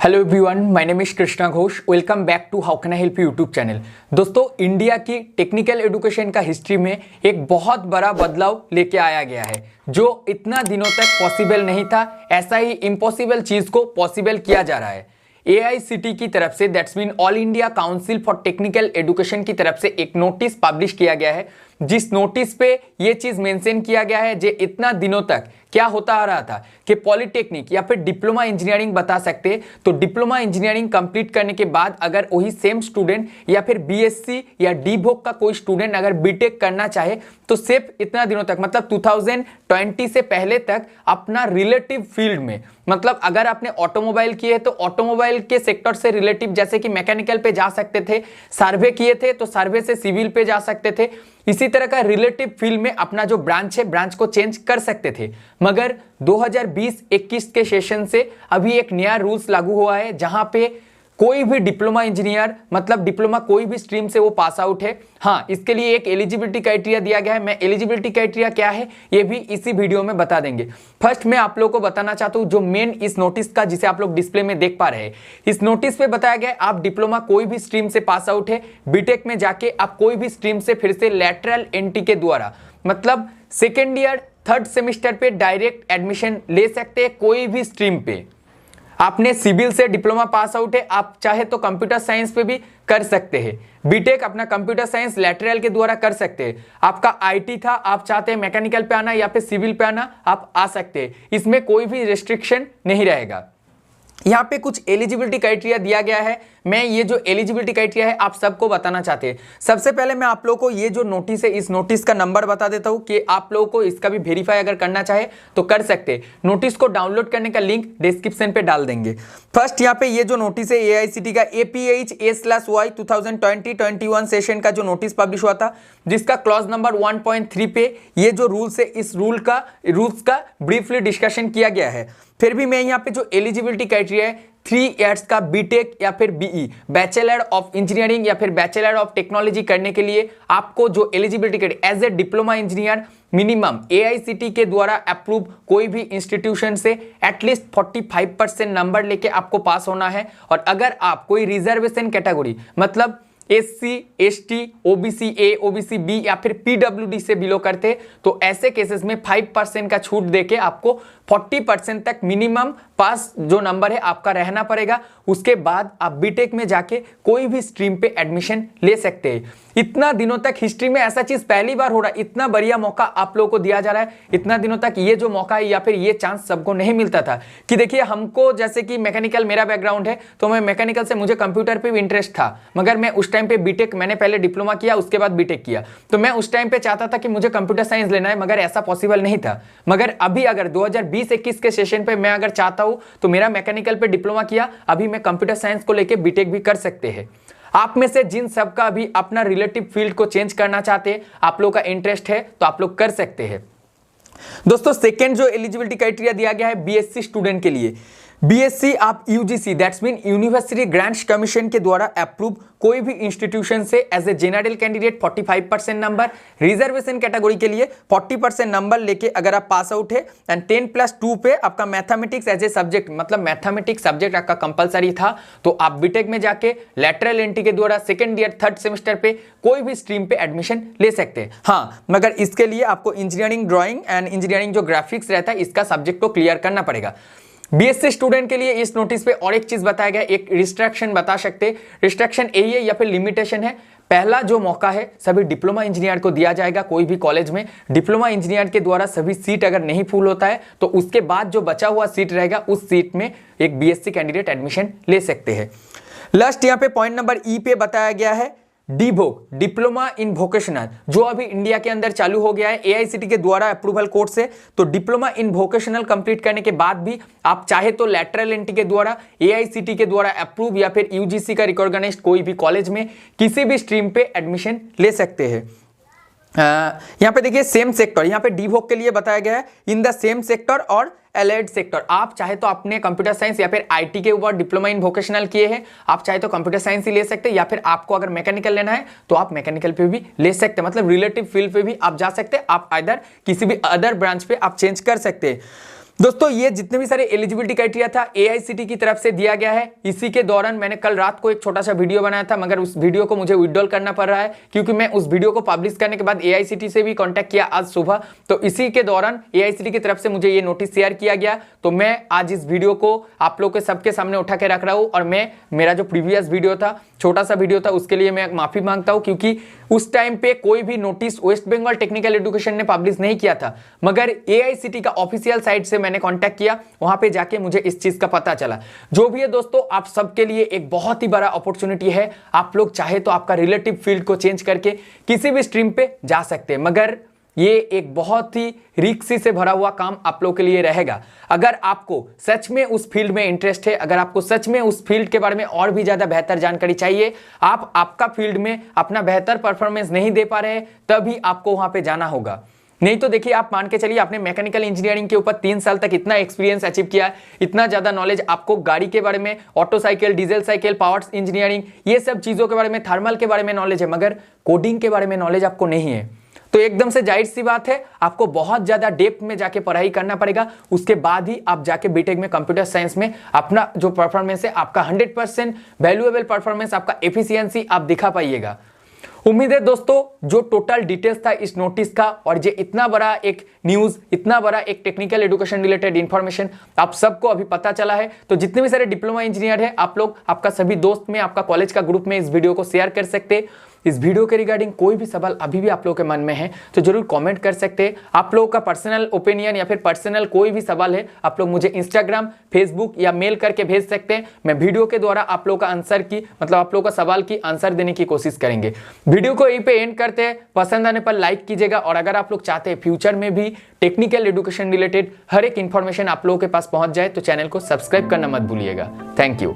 Hello everyone, my name is Krishna Ghosh. Welcome back to how can I help you YouTube channel. दोस्तों, India की technical education का history में एक बहुत बड़ा बदलाव लेके आया गया है जो इतना दिनों तक पॉसिबल नहीं था। ऐसा ही इम्पॉसिबल चीज को पॉसिबल किया जा रहा है। AICTE की तरफ से, that's mean all India council for technical education की तरफ से एक नोटिस पब्लिश किया गया है, जिस नोटिस पे ये चीज मेंशन किया गया है जे इतना दिनों तक क्या होता आ रहा था कि पॉलिटेक्निक या फिर डिप्लोमा इंजीनियरिंग बता सकते, तो डिप्लोमा इंजीनियरिंग कंप्लीट करने के बाद अगर वही सेम स्टूडेंट या फिर BSc या डीवोक का कोई स्टूडेंट अगर बीटेक करना चाहे तो सिर्फ इतना दिनों तक, मतलब 2020 से पहले तक अपना रिलेटिव फील्ड में, मतलब अगर आपने ऑटोमोबाइल किए तो ऑटोमोबाइल के सेक्टर से रिलेटिव, जैसे कि मैकेनिकल पे जा सकते थे, सर्वे किए थे तो सर्वे से सिविल पे जा सकते थे, इसी तरह का रिलेटिव फील्ड में अपना जो ब्रांच है ब्रांच को चेंज कर सकते थे। मगर 2020-21 के सेशन से अभी एक नया रूल्स लागू हुआ है जहां पे कोई भी डिप्लोमा इंजीनियर, मतलब डिप्लोमा कोई भी स्ट्रीम से वो पास आउट है। हाँ, इसके लिए एक एलिजिबिलिटी क्राइटेरिया दिया गया है। मैं एलिजिबिलिटी क्राइटेरिया क्या है ये भी इसी वीडियो में बता देंगे। फर्स्ट मैं आप लोगों को बताना चाहता हूं जो मेन इस नोटिस का, जिसे आप लोग डिस्प्ले में देख पा रहे हैं, इस नोटिस पे बताया गया है आप डिप्लोमा कोई भी स्ट्रीम से पास आउट है, बीटेक में जाके आप कोई भी स्ट्रीम से फिर से लैटरल एंट्री के द्वारा, मतलब सेकेंड ईयर थर्ड सेमेस्टर पे डायरेक्ट एडमिशन ले सकते हैं। कोई भी स्ट्रीम पे आपने सिविल से डिप्लोमा पास आउट है, आप चाहे तो कंप्यूटर साइंस पे भी कर सकते हैं। बीटेक अपना कंप्यूटर साइंस लैटरल के द्वारा कर सकते हैं। आपका आईटी था, आप चाहते हैं मैकेनिकल पे आना या फिर सिविल पे आना, आप आ सकते हैं। इसमें कोई भी रिस्ट्रिक्शन नहीं रहेगा। यहाँ पे कुछ एलिजिबिलिटी क्राइटेरिया दिया गया है। मैं ये जो एलिजिबिलिटी क्राइटेरिया है आप सबको बताना चाहते हैं। सबसे पहले मैं आप लोगों को ये जो नोटिस है, इस नोटिस का नंबर बता देता हूँ कि आप लोगों को इसका भी वेरीफाई अगर करना चाहे तो कर सकते हैं। नोटिस को डाउनलोड करने का लिंक डिस्क्रिप्शन पे डाल देंगे। फर्स्ट यहाँ पे ये जो नोटिस है AICTE का APH/A/Y 2020-21 सेशन का जो नोटिस पब्लिश हुआ था, जिसका क्लॉज नंबर 1.3 पे ये जो रूल्स है, इस रूल्स का ब्रीफली डिस्कशन किया गया है। फिर भी मैं यहाँ पे जो एलिजिबिलिटी क्राइटेरिया है 3 इयर्स का बीटेक या फिर BE, बैचलर ऑफ इंजीनियरिंग या फिर बैचलर ऑफ टेक्नोलॉजी करने के लिए आपको जो eligibility criteria as a diploma engineer minimum AICTE के द्वारा अप्रूव कोई भी इंस्टीट्यूशन से एटलीस्ट 45% नंबर लेके आपको पास होना है। और अगर आप कोई रिजर्वेशन कैटेगरी, मतलब SC, ST, OBC A, OBC B या फिर PWD से बिलो करते, तो ऐसे केसेस में 5% का छूट देके आपको 40% तक मिनिमम पास जो नंबर है आपका रहना पड़ेगा। उसके बाद आप बीटेक में जाके कोई भी स्ट्रीम पे एडमिशन ले सकते हैं। इतना दिनों तक हिस्ट्री में ऐसा चीज पहली बार हो रहा है। इतना बढ़िया मौका आप लोगों को दिया जा रहा है। इतना दिनों तक ये जो मौका है या फिर ये चांस सबको नहीं मिलता था कि देखिए, हमको जैसे कि मैकेनिकल मेरा बैकग्राउंड है तो मैं मैकेनिकल से, मुझे कंप्यूटर पे भी इंटरेस्ट था, मगर मैं उस टाइम पे बीटेक, मैंने पहले डिप्लोमा किया उसके बाद बीटेक किया, तो मैं उस टाइम पे चाहता था कि मुझे कंप्यूटर साइंस लेना है, मगर ऐसा पॉसिबल नहीं था। मगर अभी अगर 2020-21 के सेशन पे मैं अगर चाहता हूं तो मेरा मैकेनिकल पे डिप्लोमा किया, अभी मैं कंप्यूटर साइंस को लेके बीटेक भी कर सकते हैं। आप में से जिन सबका भी अपना रिलेटिव फील्ड को चेंज करना चाहते हैं, आप लोग का इंटरेस्ट है तो आप लोग कर सकते हैं। दोस्तों, सेकेंड जो एलिजिबिलिटी क्राइटेरिया दिया गया है BSc स्टूडेंट के लिए, BSc आप UGC, that's mean university grants commission के द्वारा अप्रूव कोई भी इंस्टीट्यूशन से as a general candidate 45% number, reservation category के लिए 40% नंबर लेके अगर आप पास आउट है, एंड 10+2 पे आपका मैथमेटिक्स एज ए सब्जेक्ट, मतलब मैथमेटिक्स सब्जेक्ट आपका कंपलसरी था, तो आप बीटेक में जाके लैटरल एंट्री के द्वारा सेकेंड ईयर थर्ड सेमेस्टर पे कोई भी स्ट्रीम पे एडमिशन ले सकते हैं। हाँ, मगर इसके लिए आपको इंजीनियरिंग ड्राइंग एंड इंजीनियरिंग जो ग्राफिक्स रहता है इसका सब्जेक्ट को क्लियर करना पड़ेगा। BSc स्टूडेंट के लिए इस नोटिस पे और एक चीज बताया गया, एक रिस्ट्रिक्शन बता सकते, रिस्ट्रिक्शन यही है या फिर लिमिटेशन है। पहला जो मौका है सभी डिप्लोमा इंजीनियर को दिया जाएगा। कोई भी कॉलेज में डिप्लोमा इंजीनियर के द्वारा सभी सीट अगर नहीं फुल होता है तो उसके बाद जो बचा हुआ सीट रहेगा उस सीट में एक BSc कैंडिडेट एडमिशन ले सकते हैं। लास्ट यहाँ पे पॉइंट नंबर E पे बताया गया है डीवोक, डिप्लोमा इन वोकेशनल, जो अभी इंडिया के अंदर चालू हो गया है AICTE के द्वारा अप्रूवल कोर्स से। तो डिप्लोमा इन वोकेशनल कंप्लीट करने के बाद भी आप चाहे तो लैटरल एंट्री के द्वारा AICTE के द्वारा अप्रूव या फिर UGC का रिकॉग्नाइज्ड कोई भी कॉलेज में किसी भी स्ट्रीम पे एडमिशन ले सकते हैं। यहाँ पे देखिए सेम सेक्टर, यहाँ पे डीवोक के लिए बताया गया है इन द सेम सेक्टर और एलाइड सेक्टर। आप चाहे तो अपने कंप्यूटर साइंस या फिर आईटी के ऊपर डिप्लोमा इन वोकेशनल किए हैं, आप चाहे तो कंप्यूटर साइंस ही ले सकते हैं, या फिर आपको अगर मैकेनिकल लेना है तो आप मैकेनिकल पे भी ले सकते हैं, मतलब रिलेटिव फील्ड पे भी आप जा सकते हैं। आप इधर किसी भी अदर ब्रांच पे आप चेंज कर सकते हैं। दोस्तों ये जितने भी सारे एलिजिबिलिटी क्राइटेरिया था एआईसीटी की तरफ से दिया गया है। इसी के दौरान मैंने कल रात को एक छोटा सा वीडियो बनाया था, मगर उस वीडियो को मुझे विड्रॉल करना पड़ रहा है क्योंकि मैं उस वीडियो को पब्लिश करने के बाद एआईसीटी से भी कांटेक्ट किया आज सुबह। तो इसी के दौरान एआईसीटी की तरफ से मुझे ये नोटिस शेयर किया गया, तो मैं आज इस वीडियो को आप लोग के सबके सामने उठा के रख रहा हूं। और मैं मेरा जो प्रीवियस वीडियो था, छोटा सा वीडियो था, उसके लिए मैं माफी मांगता हूं क्योंकि उस टाइम पे कोई भी notice West Bengal technical education ने पब्लिश नहीं किया था, मगर एआईसीटी का ऑफिशियल साइट से मैंने कांटेक्ट किया, वहां पे जाके मुझे इस चीज का पता चला। जो भी है दोस्तों, आप सबके लिए एक बहुत ही बड़ा अपॉर्चुनिटी है। आप लोग चाहे तो आपका रिलेटिव फील्ड को चेंज करके किसी भी स्ट्रीम पे जा सकते हैं, मगर ये एक बहुत ही रिस्क से भरा हुआ काम आप लोग के लिए रहेगा। अगर आपको सच में उस फील्ड में इंटरेस्ट है, अगर आपको सच में उस फील्ड के बारे में और भी ज्यादा बेहतर जानकारी चाहिए, आप आपका फील्ड में अपना बेहतर परफॉर्मेंस नहीं दे पा रहे, तभी आपको वहां पे जाना होगा। नहीं तो देखिए, आप मान के चलिए आपने मैकेनिकल इंजीनियरिंग के ऊपर 3 साल तक इतना एक्सपीरियंस अचीव किया, इतना ज्यादा नॉलेज आपको गाड़ी के बारे में, auto cycle, diesel cycle, powers engineering, ये सब चीजों के बारे में, थर्मल के बारे में नॉलेज है, मगर कोडिंग के बारे में नॉलेज आपको नहीं है, तो एकदम से जाहिर सी बात है आपको बहुत ज्यादा डेप्थ में जाके पढ़ाई करना पड़ेगा। उसके बाद ही आप जाके बीटेक में कंप्यूटर साइंस में अपना जो परफॉर्मेंस है, आपका 100% वैल्यूएबल परफॉर्मेंस, आपका एफिशिएंसी आप दिखा पाइएगा। उम्मीद है दोस्तों जो टोटल डिटेल्स था इस नोटिस का, और ये इतना बड़ा एक न्यूज, इतना बड़ा एक टेक्निकल एजुकेशन रिलेटेड इंफॉर्मेशन आप सबको अभी पता चला है। तो जितने भी सारे डिप्लोमा इंजीनियर है, आप लोग आपका सभी दोस्त में, आपका कॉलेज का ग्रुप में इस वीडियो को शेयर कर सकते हैं। इस वीडियो के रिगार्डिंग कोई भी सवाल अभी भी आप लोगों के मन में है तो जरूर कमेंट कर सकते हैं। आप लोगों का पर्सनल ओपिनियन या फिर पर्सनल कोई भी सवाल है, आप लोग मुझे इंस्टाग्राम, फेसबुक या मेल करके भेज सकते हैं। मैं वीडियो के द्वारा आप लोगों का आंसर की, मतलब आप लोगों का सवाल की आंसर देने की कोशिश करेंगे। वीडियो को यहीं पे एंड करते हैं। पसंद आने पर लाइक कीजिएगा, और अगर आप लोग चाहते हैं फ्यूचर में भी टेक्निकल एजुकेशन रिलेटेड हर एक इंफॉर्मेशन आप लोगों के पास पहुंच जाए तो चैनल को सब्सक्राइब करना मत भूलिएगा। Thank you.